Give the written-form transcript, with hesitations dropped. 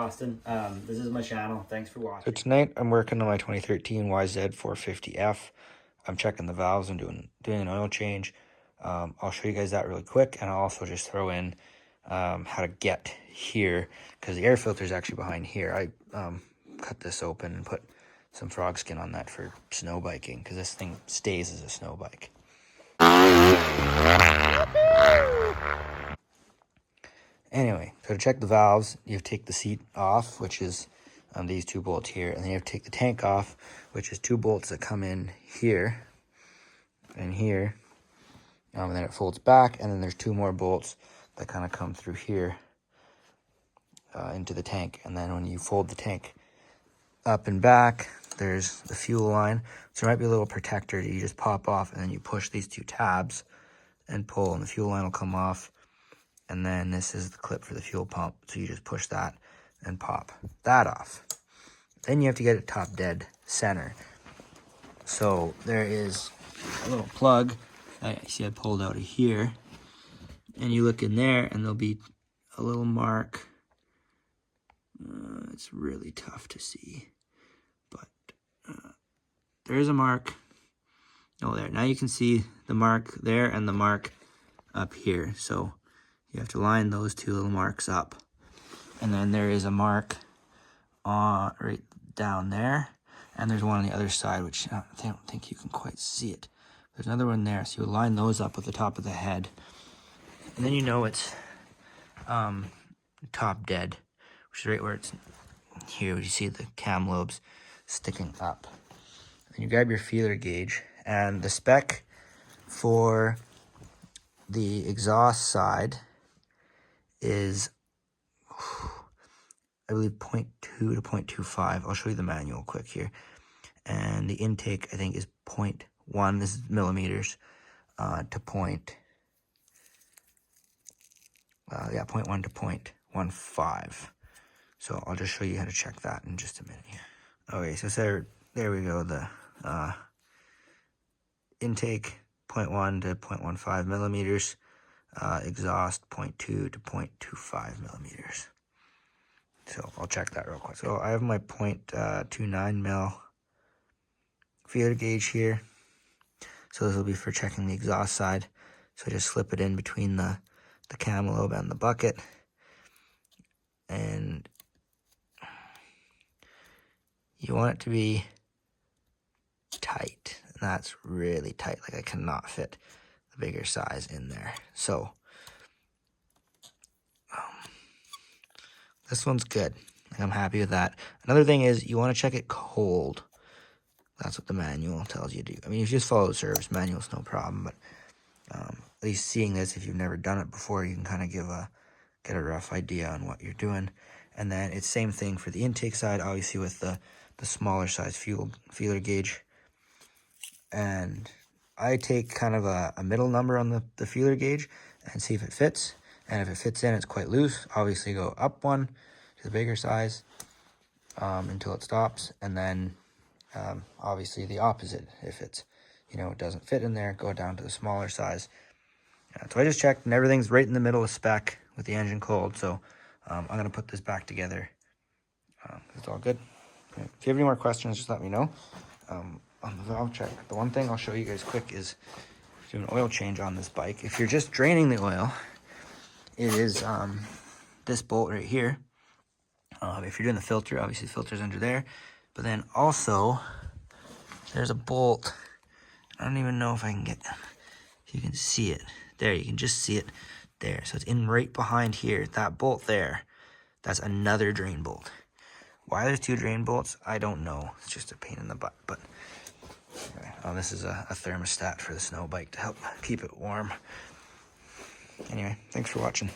Austin. This is my channel. Thanks for watching. So tonight I'm working on my 2013 yz450f. I'm checking the valves. I'm doing an oil change. I'll show you guys that really quick, and I'll also just throw in how to get here, because the air filter is actually behind here. I cut this open and put some frog skin on that for snow biking, because this thing stays as a snow bike. Anyway, so to check the valves, you have to take the seat off, which is these two bolts here, and then you have to take the tank off, which is two bolts that come in here and here, and then it folds back, and then there's two more bolts that kind of come through here into the tank. And then when you fold the tank up and back, there's the fuel line. So there might be a little protector that you just pop off, and then you push these two tabs and pull, and the fuel line will come off. And then this is the clip for the fuel pump. So you just push that and pop that off. Then you have to get it top dead center. So there is a little plug. I see I pulled out of here. And you look in there and there'll be a little mark. It's really tough to see. But there is a mark. Oh, there. Now you can see the mark there and the mark up here. So you have to line those two little marks up. And then there is a mark right down there. And there's one on the other side, which I don't think you can quite see it. There's another one there. So you line those up with the top of the head. And then you know it's top dead, which is right where it's here. You see the cam lobes sticking up. Then you grab your feeler gauge. And the spec for the exhaust side is, I believe, 0.2 to 0.25. I'll show you the manual quick here. And the intake, I think, is 0.1. This is millimeters to 0.1 to 0.15. So I'll just show you how to check that in just a minute here. Okay, so there we go. The intake 0.1 to 0.15 millimeters. Exhaust 0.2 to 0.25 millimeters. So I'll check that real quick. So I have my 0.29 mil feeler gauge here. So this will be for checking the exhaust side. So just slip it in between the cam lobe and the bucket. And you want it to be tight. And that's really tight. Like I cannot fit the bigger size in there. So this one's good. I'm happy with that. Another thing is you want to check it cold. That's what the manual tells you to do. I mean, if you just follow the service manual, it's no problem. But at least seeing this, if you've never done it before, you can kind of get a rough idea on what you're doing. And then it's same thing for the intake side, obviously with the smaller size feeler gauge. And I take kind of a middle number on the feeler gauge and see if it fits. And if it fits in, it's quite loose. Obviously go up one to the bigger size until it stops. And then obviously the opposite. If it's, it doesn't fit in there, go down to the smaller size. So I just checked and everything's right in the middle of spec with the engine cold. So I'm going to put this back together. It's all good. Okay. If you have any more questions, just let me know. On the valve check, the one thing I'll show you guys quick is do an oil change on this bike. If you're just draining the oil, it is this bolt right here. If you're doing the filter, obviously the filter's under there. But then also, there's a bolt. I don't even know if I can if you can see it. There, you can just see it there. So it's in right behind here. That bolt there, that's another drain bolt. Why there's two drain bolts, I don't know. It's just a pain in the butt. But this is a thermostat for the snow bike to help keep it warm. Anyway, thanks for watching.